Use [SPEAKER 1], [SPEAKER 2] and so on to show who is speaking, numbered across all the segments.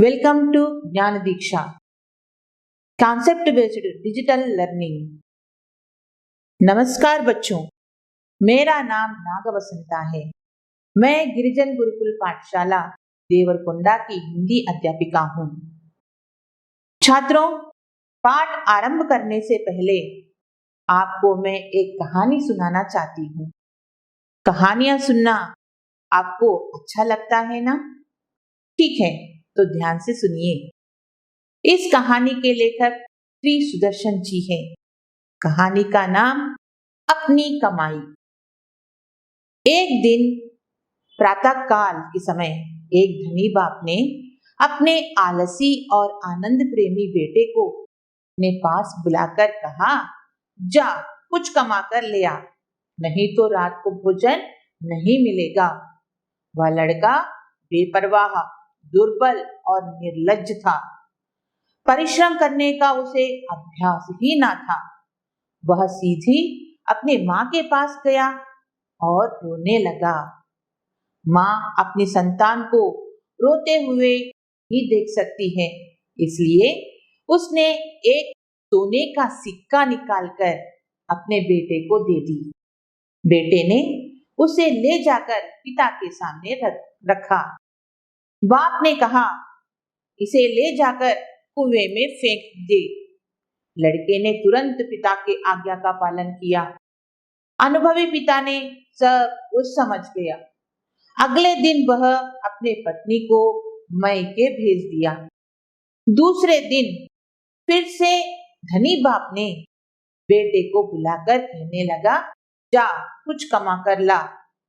[SPEAKER 1] Welcome to Jnana Diksha, concept based digital learning. नमस्कार बच्चों, मेरा नाम नागवसंता है। मैं गिरिजन गुरुकुल पाठशाला देवरकोंडा की हिंदी अध्यापिका हूँ। छात्रों, पाठ आरंभ करने से पहले आपको मैं एक कहानी सुनाना चाहती हूँ। कहानियां सुनना आपको अच्छा लगता है ना? ठीक है, तो ध्यान से सुनिए। इस कहानी के लेखक श्री सुदर्शन जी हैं। कहानी का नाम अपनी कमाई। एक दिन प्रातः काल के समय एक धनी बाप ने अपने आलसी और आनंद प्रेमी बेटे को अपने पास बुलाकर कहा, जा कुछ कमा कर ले आ, नहीं तो रात को भोजन नहीं मिलेगा। वह लड़का बेपरवाह, दुर्बल और निर्लज्ज था। परिश्रम करने का उसे अभ्यास ही ना था। वह सीधी अपनी माँ के पास गया और रोने लगा। माँ अपनी संतान को रोते हुए ही देख सकती है, इसलिए उसने एक सोने का सिक्का निकालकर अपने बेटे को दे दी। बेटे ने उसे ले जाकर पिता के सामने रखा। बाप ने कहा, इसे ले जाकर कुएं में फेंक दे। लड़के ने तुरंत पिता के आज्ञा का पालन किया। अनुभवी पिता ने सब कुछ समझ गया। अगले दिन वह अपने पत्नी को मैके भेज दिया। दूसरे दिन फिर से धनी बाप ने बेटे को बुलाकर कहने लगा, जा कुछ कमा कर ला,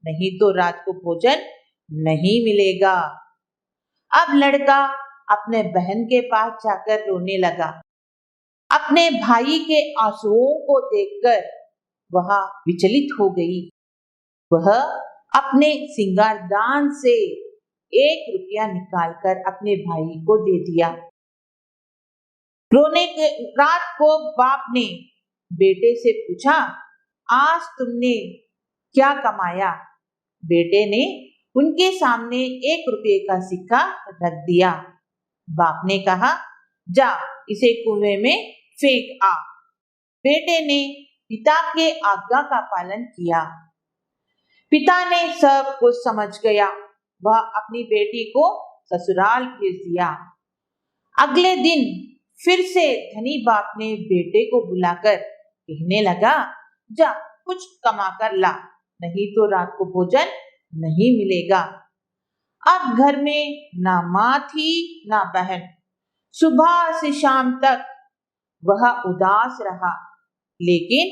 [SPEAKER 1] नहीं तो रात को भोजन नहीं मिलेगा। अब लड़का अपने बहन के पास जाकर रोने लगा। अपने भाई के आंसुओं को देखकर वह विचलित हो गई। वह अपने सिंगारदान से 1 रुपया निकालकर अपने भाई को दे दिया। रोने के रात को बाप ने बेटे से पूछा, आज तुमने क्या कमाया? बेटे ने उनके सामने 1 रुपये का सिक्का रख दिया। बाप ने कहा, जा इसे कुएं में फेंक आ। बेटे ने पिता के आज्ञा का पालन किया। पिता ने सब कुछ समझ गया। वह अपनी बेटी को ससुराल भेज दिया। अगले दिन फिर से धनी बाप ने बेटे को बुलाकर कहने लगा, जा कुछ कमा कर ला, नहीं तो रात को भोजन नहीं मिलेगा। अब घर में ना माँ थी ना बहन। सुबह से शाम तक वह उदास रहा, लेकिन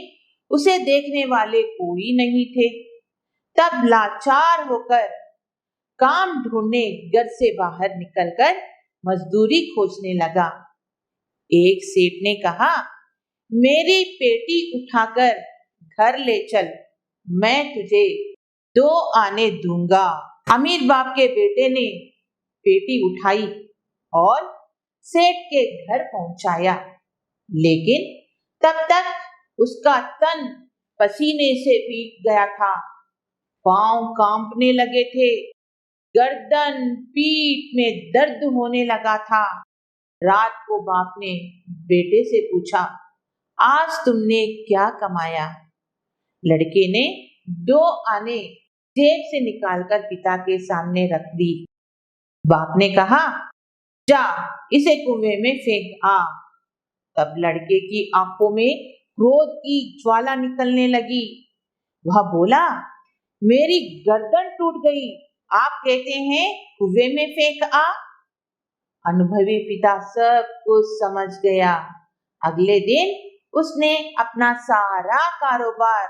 [SPEAKER 1] उसे देखने वाले कोई नहीं थे। तब लाचार होकर काम ढूंढने घर से बाहर निकलकर मजदूरी खोजने लगा। एक सेठ ने कहा, मेरी पेटी उठाकर घर ले चल, मैं तुझे 2 आने दूंगा। अमीर बाप के बेटे ने पेटी उठाई और सेठ के घर पहुंचाया, लेकिन तब तक उसका तन पसीने से भीग गया था। पांव कांपने लगे थे, गर्दन पीठ में दर्द होने लगा था। रात को बाप ने बेटे से पूछा, आज तुमने क्या कमाया? लड़के ने 2 आने जेब से निकालकर पिता के सामने रख दी। बाप ने कहा, जा इसे कुएं में फेंक आ। तब लड़के की आंखों में क्रोध की ज्वाला निकलने लगी। वह बोला, मेरी गर्दन टूट गई, आप कहते हैं कुएं में फेंक आ। अनुभवी पिता सब कुछ समझ गया। अगले दिन उसने अपना सारा कारोबार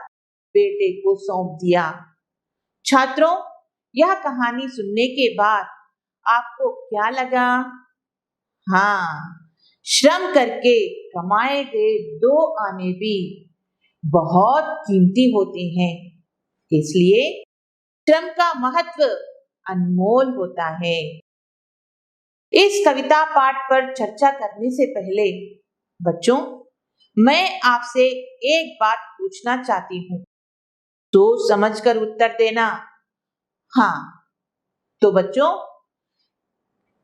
[SPEAKER 1] बेटे को सौंप दिया। छात्रों, यह कहानी सुनने के बाद आपको क्या लगा? हाँ, श्रम करके कमाए गए 2 आने भी बहुत कीमती होते हैं, इसलिए श्रम का महत्व अनमोल होता है। इस कविता पाठ पर चर्चा करने से पहले बच्चों, मैं आपसे एक बात पूछना चाहती हूँ, तो समझकर उत्तर देना। हाँ, तो बच्चों,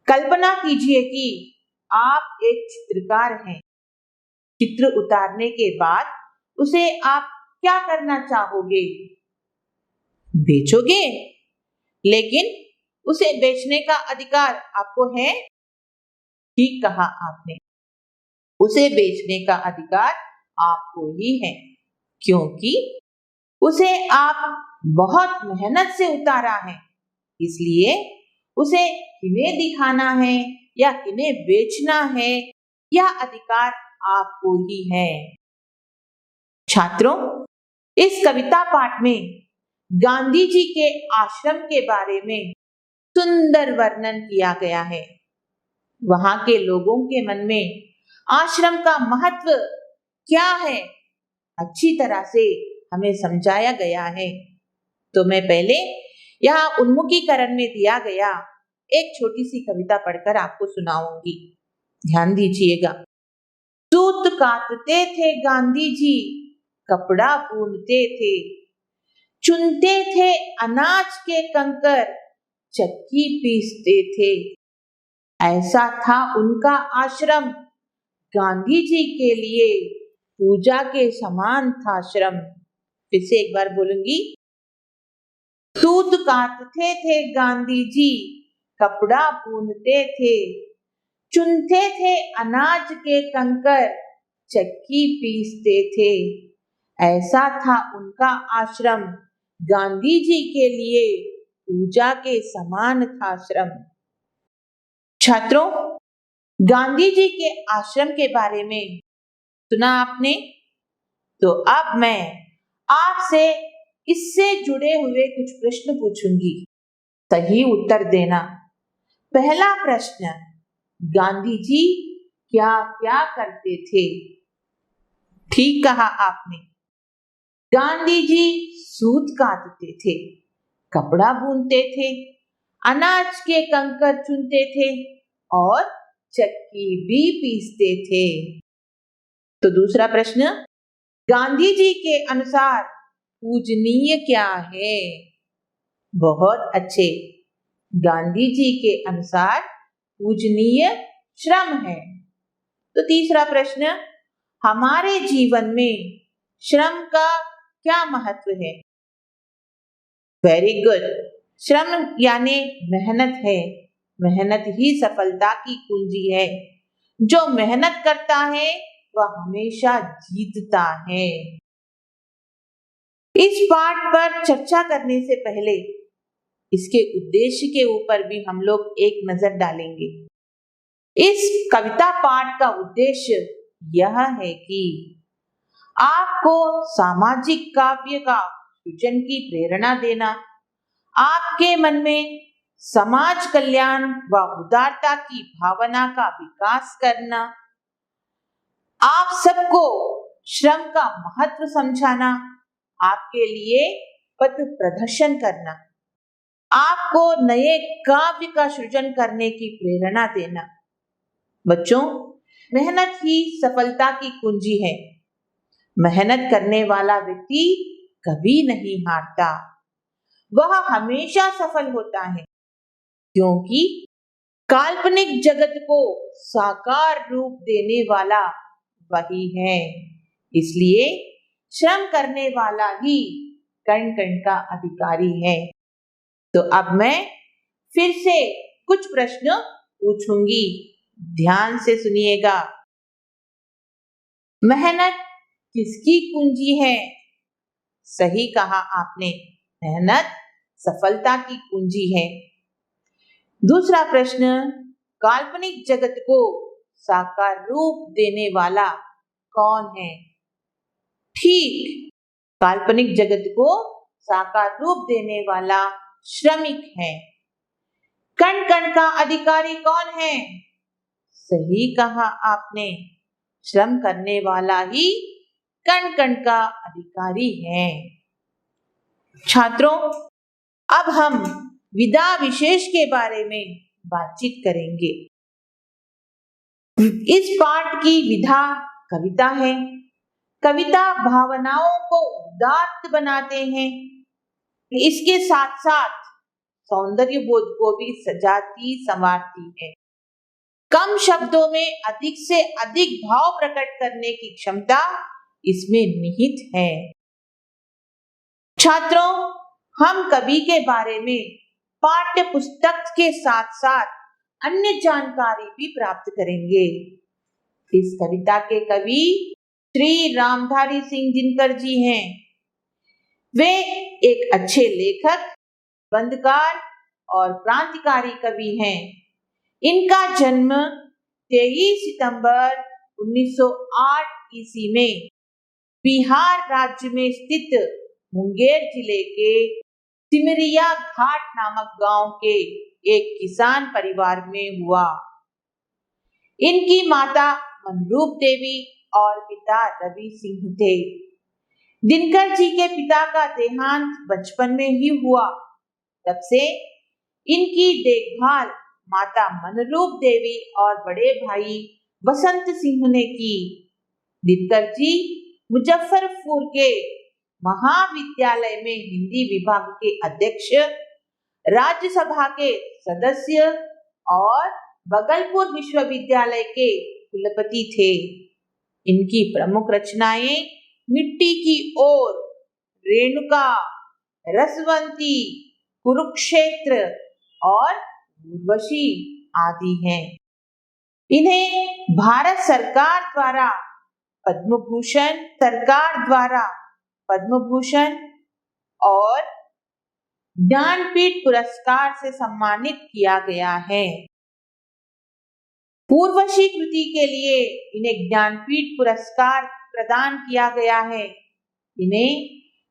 [SPEAKER 1] कल्पना कीजिए कि आप एक चित्रकार हैं। चित्र उतारने के बाद उसे आप क्या करना चाहोगे? बेचोगे? लेकिन उसे बेचने का अधिकार आपको है? ठीक कहा आपने, उसे बेचने का अधिकार आपको ही है, क्योंकि उसे आप बहुत मेहनत से उतारा है। इसलिए उसे किन्हें दिखाना है या किन्हें बेचना है, यह अधिकार आपको ही है। छात्रों, इस कविता पाठ में गांधी जी के आश्रम के बारे में सुंदर वर्णन किया गया है। वहां के लोगों के मन में आश्रम का महत्व क्या है, अच्छी तरह से हमें समझाया गया है। तो मैं पहले यहाँ उन्मुखीकरण में दिया गया एक छोटी सी कविता पढ़कर आपको सुनाऊंगी। ध्यान दीजिएगा। सूत काटते थे गांधी जी, कपड़ा बुनते थे, चुनते थे अनाज के कंकर, चक्की पीसते थे। ऐसा था उनका आश्रम, गांधी जी के लिए पूजा के समान था श्रम। फिर से एक बार बोलूंगी। सूत काटते थे गांधी जी, कपड़ा बुनते थे, चुनते थे अनाज के कंकर, चक्की पीसते थे। ऐसा था उनका आश्रम, गांधी जी के लिए पूजा के समान था श्रम। छात्रों, गांधी जी के आश्रम के बारे में सुना आपने? तो अब मैं आपसे इससे जुड़े हुए कुछ प्रश्न पूछूंगी, सही उत्तर देना। पहला प्रश्न, गांधी जी क्या क्या करते थे? ठीक कहा आपने, गांधी जी सूत काटते थे, कपड़ा बुनते थे, अनाज के कंकर चुनते थे और चक्की भी पीसते थे। तो दूसरा प्रश्न, गांधी जी के अनुसार पूजनीय क्या है? बहुत अच्छे, गांधी जी के अनुसार पूजनीय श्रम है। तो तीसरा प्रश्न, हमारे जीवन में श्रम का क्या महत्व है? वेरी गुड, श्रम यानी मेहनत है। मेहनत ही सफलता की कुंजी है। जो मेहनत करता है वह हमेशा जीतता है। इस पाठ पर चर्चा करने से पहले इसके उद्देश्य के ऊपर भी हम लोग एक नजर डालेंगे। इस कविता पाठ का उद्देश्य यह है कि आपको सामाजिक काव्य का सृजन की प्रेरणा देना, आपके मन में समाज कल्याण व उदारता की भावना का विकास करना, आप सबको श्रम का महत्व समझाना, आपके लिए पथ प्रदर्शन करना, आपको नए काव्य का सृजन करने की प्रेरणा देना। बच्चों, मेहनत ही सफलता की कुंजी है। मेहनत करने वाला व्यक्ति कभी नहीं हारता, वह हमेशा सफल होता है, क्योंकि काल्पनिक जगत को साकार रूप देने वाला वही है। इसलिए श्रम करने वाला ही कण कण का अधिकारी है। तो अब मैं फिर से कुछ प्रश्न पूछूंगी, ध्यान से सुनिएगा। मेहनत किसकी कुंजी है? सही कहा आपने, मेहनत सफलता की कुंजी है। दूसरा प्रश्न, काल्पनिक जगत को साकार रूप देने वाला कौन है? ठीक, काल्पनिक जगत को साकार रूप देने वाला श्रमिक है। कण कण का अधिकारी कौन है? सही कहा आपने, श्रम करने वाला ही कण कण का अधिकारी है। छात्रों, अब हम विधा विशेष के बारे में बातचीत करेंगे। इस पाठ की विधा कविता है। कविता भावनाओं को उदात्त बनाते हैं। इसके साथ साथ सौंदर्य बोध को भी सजाती संवारती है। कम शब्दों में अधिक से अधिक भाव प्रकट करने की क्षमता इसमें निहित है। छात्रों, हम कवि के बारे में पाठ्य पुस्तक के साथ साथ अन्य जानकारी भी प्राप्त करेंगे। इस कविता के कवि श्री रामधारी सिंह दिनकर जी हैं। वे एक अच्छे लेखक, निबंधकार और क्रांतिकारी कवि हैं। इनका जन्म 23 सितंबर 1908 ईस्वी में बिहार राज्य में स्थित मुंगेर जिले के सिमरिया घाट नामक गांव के एक किसान परिवार में हुआ। इनकी माता मनरूप देवी और पिता रवि सिंह थे। दिनकर जी के पिता का देहांत बचपन में ही हुआ। तब से इनकी देखभाल माता मनरूप देवी और बड़े भाई वसंत सिंह ने की। दिनकर जी मुजफ्फरपुर के महाविद्यालय में हिंदी विभाग के अध्यक्ष, राज्यसभा के सदस्य और भागलपुर विश्वविद्यालय के कुलपति थे। इनकी प्रमुख रचनाएं मिट्टी की ओर, रेणुका, रसवंती, कुरुक्षेत्र और उर्वशी आदि हैं। इन्हें भारत सरकार द्वारा पद्म भूषण और ज्ञानपीठ पुरस्कार से सम्मानित किया गया है। उर्वशी कृति के लिए इन्हें ज्ञानपीठ पुरस्कार प्रदान किया गया है। इन्हें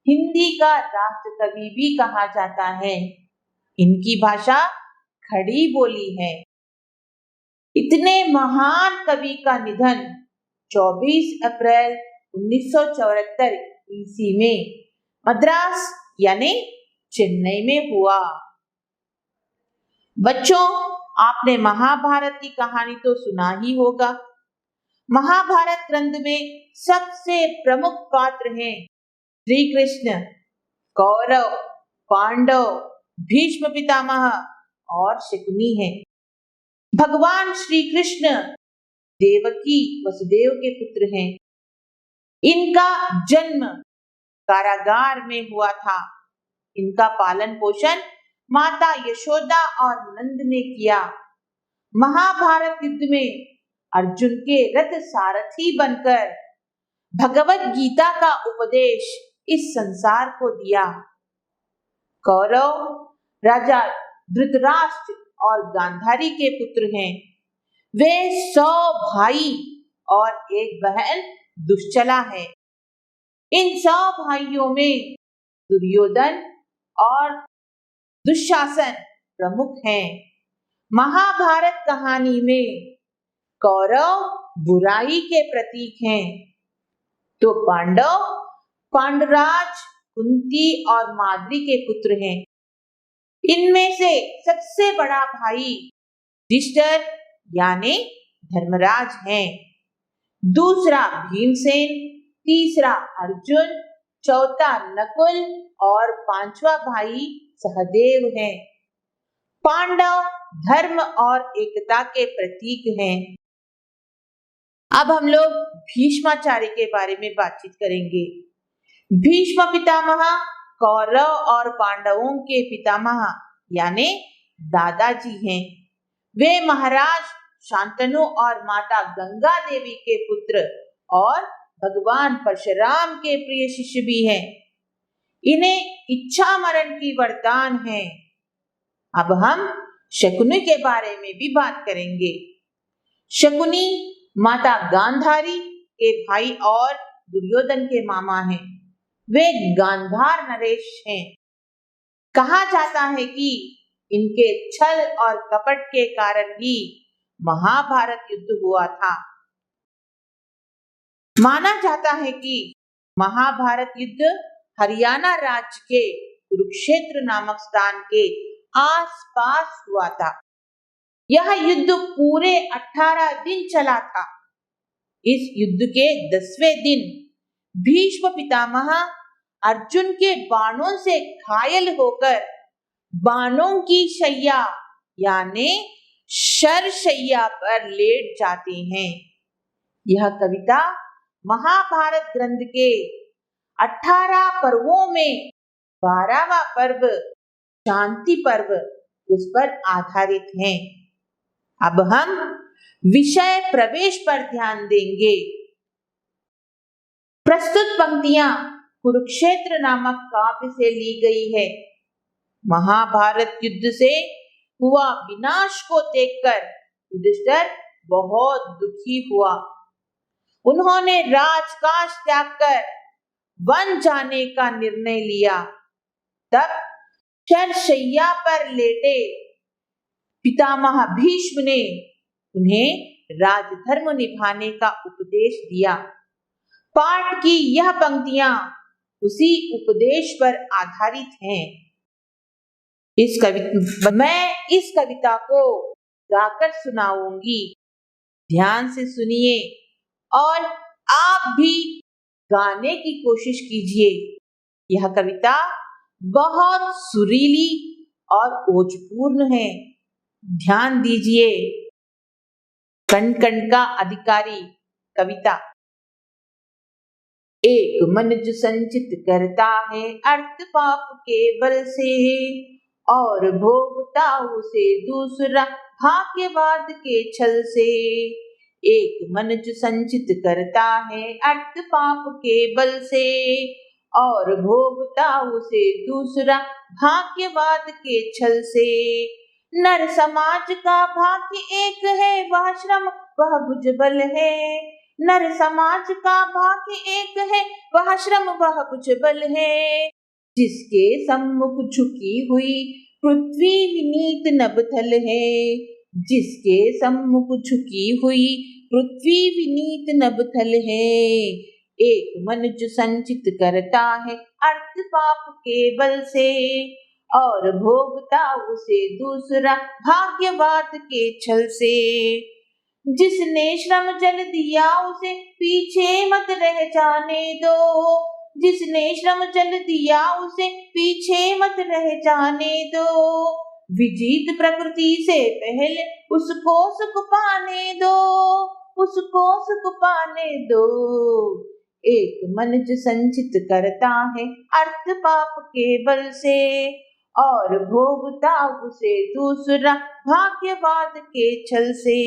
[SPEAKER 1] हिंदी का राष्ट्र कवि भी कहा जाता है। इनकी भाषा खड़ी बोली है। इतने महान कवि का निधन 24 अप्रैल 1974 ईस्वी में मद्रास यानी चेन्नई में हुआ। बच्चों, आपने महाभारत की कहानी तो सुना ही होगा। महाभारत ग्रंथ में सबसे प्रमुख पात्र हैं श्री कृष्ण, कौरव, पांडव, भीष्म पितामह और शकुनी हैं। भगवान श्री कृष्ण देवकी वसुदेव के पुत्र हैं। इनका जन्म कारागार में हुआ था। इनका पालन पोषण माता यशोदा और नंद ने किया। महाभारत युद्ध में अर्जुन के रथ सारथी बनकर भगवत गीता का उपदेश इस संसार को दिया। कौरव राजा धृतराष्ट्र और गांधारी के पुत्र हैं। वे 100 भाई और एक बहन दुश्चला है। इन 100 भाइयों में दुर्योधन और दुशासन प्रमुख हैं। महाभारत कहानी में कौरव बुराई के प्रतीक हैं, तो पांडव पांडुराज, कुंती और माद्री के पुत्र हैं। इनमें से सबसे बड़ा भाई युधिष्ठिर यानी धर्मराज हैं। दूसरा भीमसेन, तीसरा अर्जुन, चौथा नकुल और पांचवा भाई सहदेव हैं। पांडव धर्म और एकता के प्रतीक हैं। अब हम लोग भीष्माचार्य के बारे में बातचीत करेंगे। भीष्म पितामह कौरव और पांडवों के पितामह यानी दादाजी हैं। वे महाराज शांतनु और माता गंगा देवी के पुत्र और भगवान परशुराम के प्रिय शिष्य भी हैं। इन्हें इच्छा मरण की वरदान है। अब हम शकुनी के बारे में भी बात करेंगे। शकुनी माता गांधारी के भाई और दुर्योधन के मामा हैं। वे गांधार नरेश हैं। कहा जाता है कि इनके छल और कपट के कारण ही महाभारत युद्ध हुआ था। माना जाता है कि महाभारत युद्ध हरियाणा राज्य के कुरुक्षेत्र नामक स्थान के आसपास हुआ था। यह युद्ध पूरे 18 दिन चला था। इस युद्ध के 10वें दिन भीष्म पितामह अर्जुन के बाणों से घायल होकर बाणों की शैया यानी शरशैया पर लेट जाते हैं। यह कविता महाभारत ग्रंथ के 18 पर्वों में 12वां पर्व शांति पर्व उस पर आधारित है। अब हम विषय प्रवेश पर ध्यान देंगे। प्रस्तुत पंक्तियां कुरुक्षेत्र नामक काव्य से ली गई है। महाभारत युद्ध से हुआ विनाश को देखकर युधिष्ठिर बहुत दुखी हुआ। उन्होंने राजकाज त्याग कर वन जाने का निर्णय लिया। तब शरशैया पर लेटे पितामह भीष्म ने उन्हें राजधर्म निभाने का उपदेश दिया। पाठ की यह पंक्तियां उसी उपदेश पर आधारित हैं। मैं इस कविता को गाकर सुनाऊंगी। ध्यान से सुनिए और आप भी गाने की कोशिश कीजिए। यह कविता बहुत सुरीली और ओजपूर्ण है। ध्यान दीजिए। कण कण का अधिकारी कविता। एक मनुज संचित करता है अर्थ पाप के बल से, और भोगता उसे दूसरा भाग्यवाद के छल से। एक मनुज संचित करता है अर्थ पाप के बल से, और भोगता उसे दूसरा भाग्यवाद के छल से। नर समाज का भाग्य एक है, वह श्रम वह भुजबल है। नर समाज का भाग्य एक है, वह श्रम वह भुजबल है। जिसके सम्मुख झुकी हुई पृथ्वी विनीत नभथल है। जिसके सम्मुख झुकी हुई पृथ्वी विनीत नभथल है। एक मनुज संचित करता है अर्थ पाप के बल से, और भोगता उसे दूसरा भाग्यवाद के छल से। जिसने श्रम जल दिया उसे पीछे मत रह जाने दो। जिसने श्रम जल दिया उसे पीछे मत रह जाने दो। विजीत प्रकृति से पहले उसको सुख पाने दो। उसको सुख पाने दो। एक मनुज संचित करता है अर्थ पाप के बल से, और भोगता उसे दूसरा भाग्यवाद के छल से।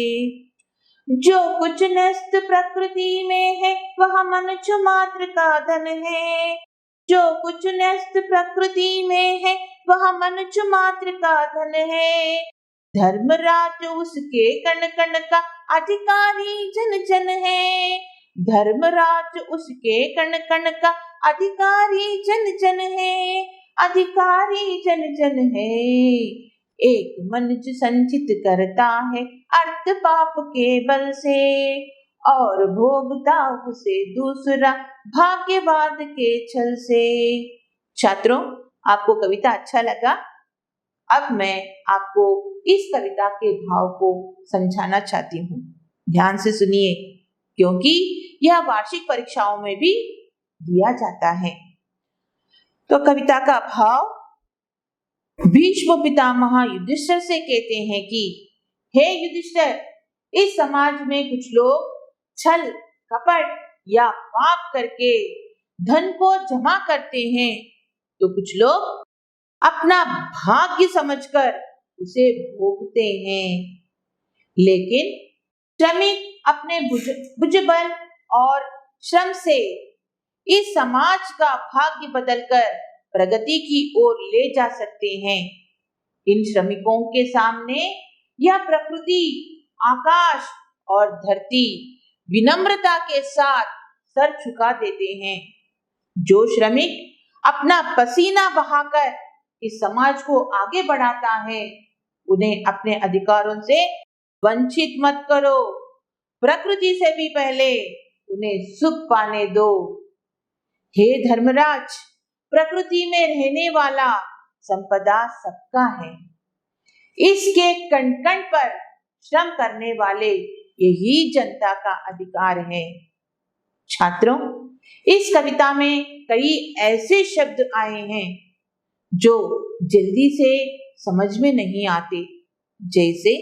[SPEAKER 1] जो कुछ नस्त प्रकृति में है वह मनुष्य मात्र का धन है। जो कुछ नस्त प्रकृति में है वह मनुष्य मात्र का धन है। धर्मराज उसके कण कण का अधिकारी जन जन है। धर्मराज उसके कण कण का अधिकारी जन जन है। अधिकारी जन जन है। एक मनुज संचित करता है अर्थ पाप के बल से, और भोगता उसे दूसरा भाग्यवाद के छल से। छात्रों, आपको कविता अच्छा लगा? अब मैं आपको इस कविता के भाव को समझाना चाहती हूँ। ध्यान से सुनिए, क्योंकि यह वार्षिक परीक्षाओं में भी दिया जाता है। तो कविता का भाव, भीष्म पितामह युधिष्ठिर से कहते हैं कि हे युधिष्ठिर, इस समाज में कुछ लोग छल कपट या पाप करके धन को जमा करते हैं, तो कुछ लोग अपना भाग्य समझकर उसे भोगते हैं। लेकिन श्रमिक अपने भुजबल और श्रम से इस समाज का भाग्य बदलकर प्रगति की ओर ले जा सकते हैं। इन श्रमिकों के सामने यह प्रकृति, आकाश और धरती विनम्रता के साथ सर झुका देते हैं। जो श्रमिक अपना पसीना बहाकर इस समाज को आगे बढ़ाता है, उन्हें अपने अधिकारों से वंचित मत करो। प्रकृति से भी पहले उन्हें सुख पाने दो। हे धर्मराज, प्रकृति में रहने वाला संपदा सबका है। इसके कण कण पर श्रम करने वाले यही जनता का अधिकार है। छात्रों, इस कविता में कई ऐसे शब्द आए हैं जो जल्दी से समझ में नहीं आते, जैसे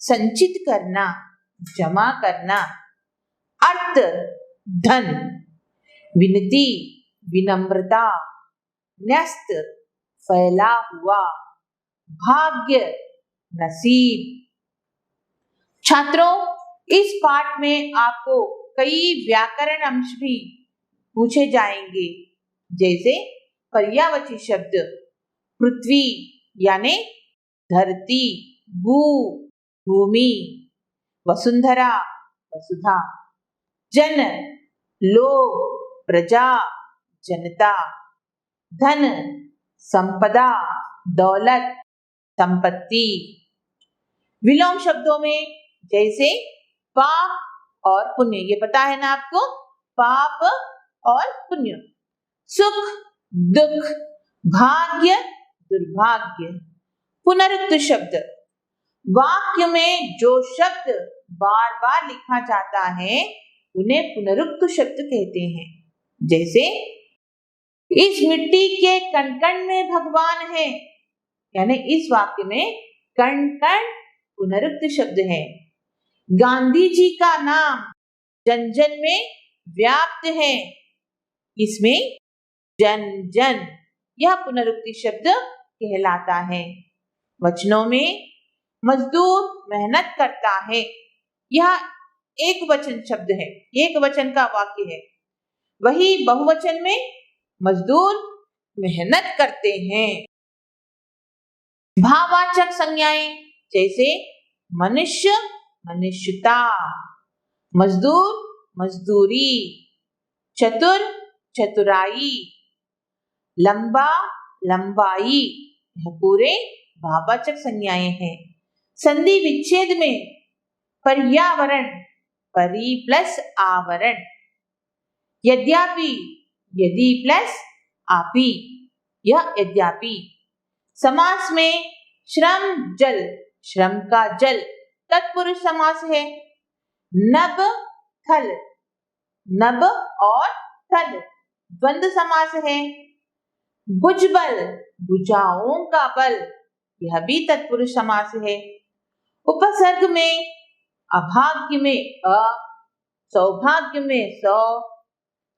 [SPEAKER 1] संचित करना, जमा करना। अर्थ धन, विनती, विनम्रता, न्यस्त, फैला हुआ, भाग्य, नसीब। छात्रों, इस पाठ में आपको कई व्याकरण अंश भी पूछे जाएंगे, जैसे पर्यायवाची शब्द पृथ्वी यानी धरती, भू भूमि, वसुंधरा वसुधा, जन लोग, प्रजा जनता, धन संपदा, दौलत संपत्ति। विलोम शब्दों में जैसे पाप और पुण्य, ये पता है ना आपको, पाप और पुण्य। सुख दुख, भाग्य दुर्भाग्य। पुनरुक्त शब्द, वाक्य में जो शब्द बार बार लिखा जाता है उन्हें पुनरुक्त शब्द कहते हैं। जैसे इस मिट्टी के कण कण में भगवान है, यानी इस वाक्य में कण कण पुनरुक्त शब्द है। गांधी जी का नाम जन जन में व्याप्त है, इसमें जन जन यह पुनरुक्ति शब्द कहलाता है। वचनों में मजदूर मेहनत करता है, यह एक वचन शब्द है, एक वचन का वाक्य है। वही बहुवचन में मजदूर मेहनत करते हैं। भाववाचक संज्ञाएं जैसे मनुष्य मनुष्यता, मजदूर मजदूरी, चतुर चतुराई, लंबा लंबाई, यह पूरे भाववाचक संज्ञाएं हैं। संधि विच्छेद में पर्यावरण, परि प्लस आवरण, यद्यपि, यदि प्लस आपी, यह यद्यपि। समास में श्रम जल, श्रम का जल तत्पुरुष समास है। नभ थल, नभ और थल द्वंद्व समास है। भुजबल, भुजाओं का बल, यह भी तत्पुरुष समास है। उपसर्ग में अभाग्य में अ, सौभाग्य में सौ,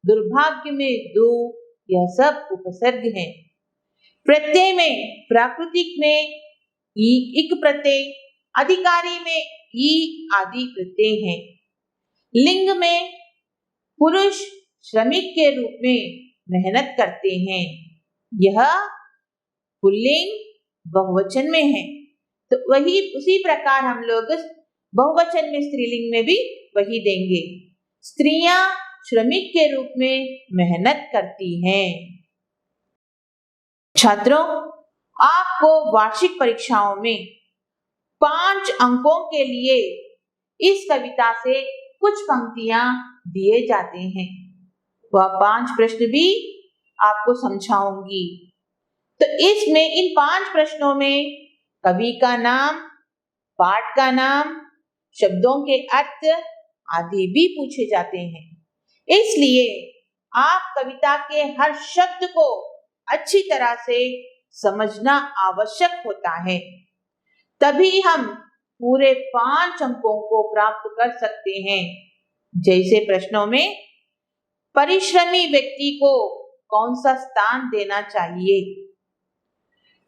[SPEAKER 1] दुर्भाग्य में दु, यह सब उपसर्ग हैं। प्रत्यय में प्राकृतिक में ई इक प्रत्यय, अधिकारी में ई आदि प्रत्यय हैं। लिंग में पुरुष श्रमिक के रूप में मेहनत करते हैं, यह पुल्लिंग बहुवचन में है। तो वही उसी प्रकार हम लोग बहुवचन में स्त्रीलिंग में भी वही देंगे। स्त्रियां श्रमिक के रूप में मेहनत करती हैं। छात्रों, आपको वार्षिक परीक्षाओं में 5 अंकों के लिए इस कविता से कुछ पंक्तियां दिए जाते हैं। वह 5 प्रश्न भी आपको समझाऊंगी। तो इसमें इन 5 प्रश्नों में कवि का नाम, पाठ का नाम, शब्दों के अर्थ आदि भी पूछे जाते हैं। इसलिए आप कविता के हर शब्द को अच्छी तरह से समझना आवश्यक होता है, तभी हम पूरे 5 अंकों को प्राप्त कर सकते हैं। जैसे प्रश्नों में परिश्रमी व्यक्ति को कौन सा स्थान देना चाहिए,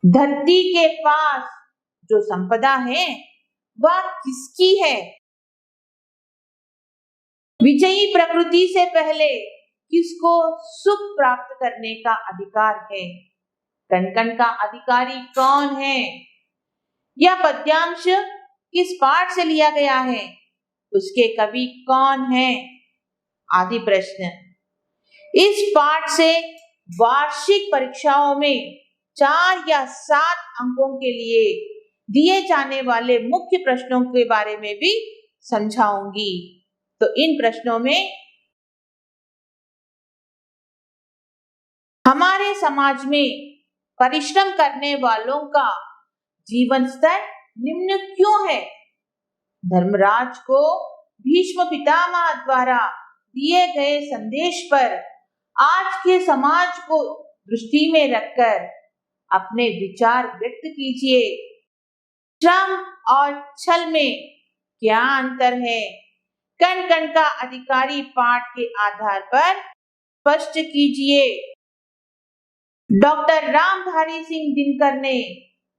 [SPEAKER 1] धरती के पास जो संपदा है वह किसकी है, विजयी प्रकृति से पहले किसको सुख प्राप्त करने का अधिकार है, कण कण का अधिकारी कौन है, यह पद्यांश किस पाठ से लिया गया है, उसके कवि कौन है, आदि प्रश्न। इस पाठ से वार्षिक परीक्षाओं में 4 या 7 अंकों के लिए दिए जाने वाले मुख्य प्रश्नों के बारे में भी समझाऊंगी। तो इन प्रश्नों में हमारे समाज में परिश्रम करने वालों का जीवन स्तर निम्न क्यों है, धर्मराज को भीष्म पितामह द्वारा दिए गए संदेश पर आज के समाज को दृष्टि में रखकर अपने विचार व्यक्त कीजिए। श्रम और छल में क्या अंतर है? कण कण का अधिकारी पाठ के आधार पर स्पष्ट कीजिए। डॉक्टर रामधारी सिंह दिनकर ने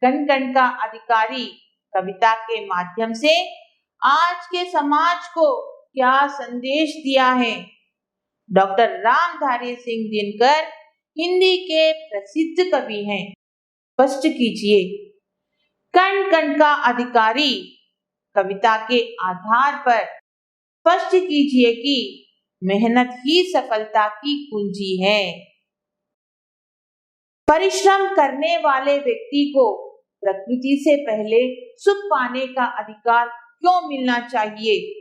[SPEAKER 1] कण कण का अधिकारी कविता के माध्यम से आज के समाज को क्या संदेश दिया है? डॉक्टर रामधारी सिंह दिनकर हिंदी के प्रसिद्ध कवि हैं। स्पष्ट कीजिए। कण कण का अधिकारी कविता के आधार पर स्पष्ट कीजिए कि मेहनत ही सफलता की कुंजी है। परिश्रम करने वाले व्यक्ति को प्रकृति से पहले सुख पाने का अधिकार क्यों मिलना चाहिए?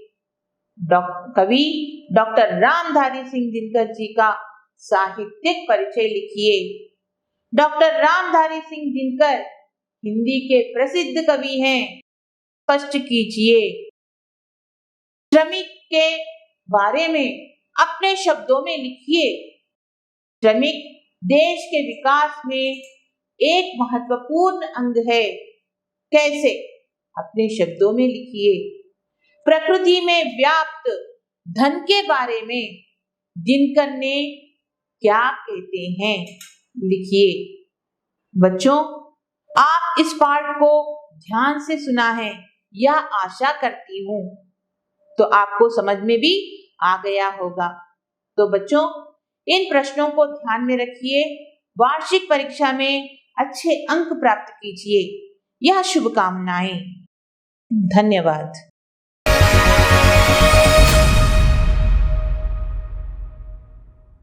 [SPEAKER 1] कवि डॉक्टर रामधारी सिंह दिनकर जी का साहित्यिक परिचय लिखिए। डॉक्टर रामधारी सिंह दिनकर हिंदी के प्रसिद्ध कवि हैं। स्पष्ट कीजिए। श्रमिक के बारे में अपने शब्दों में लिखिए। श्रमिक देश के विकास में एक महत्वपूर्ण अंग है। कैसे? अपने शब्दों में लिखिए। प्रकृति में व्याप्त धन के बारे में दिनकर ने क्या कहते हैं? लिखिए। बच्चों, आप इस पाठ को ध्यान से सुना है, यह आशा करती हूँ। तो आपको समझ में भी आ गया होगा। तो बच्चों, इन प्रश्नों को ध्यान में रखिए। वार्षिक परीक्षा में अच्छे अंक प्राप्त कीजिए। यह शुभकामनाएं। धन्यवाद।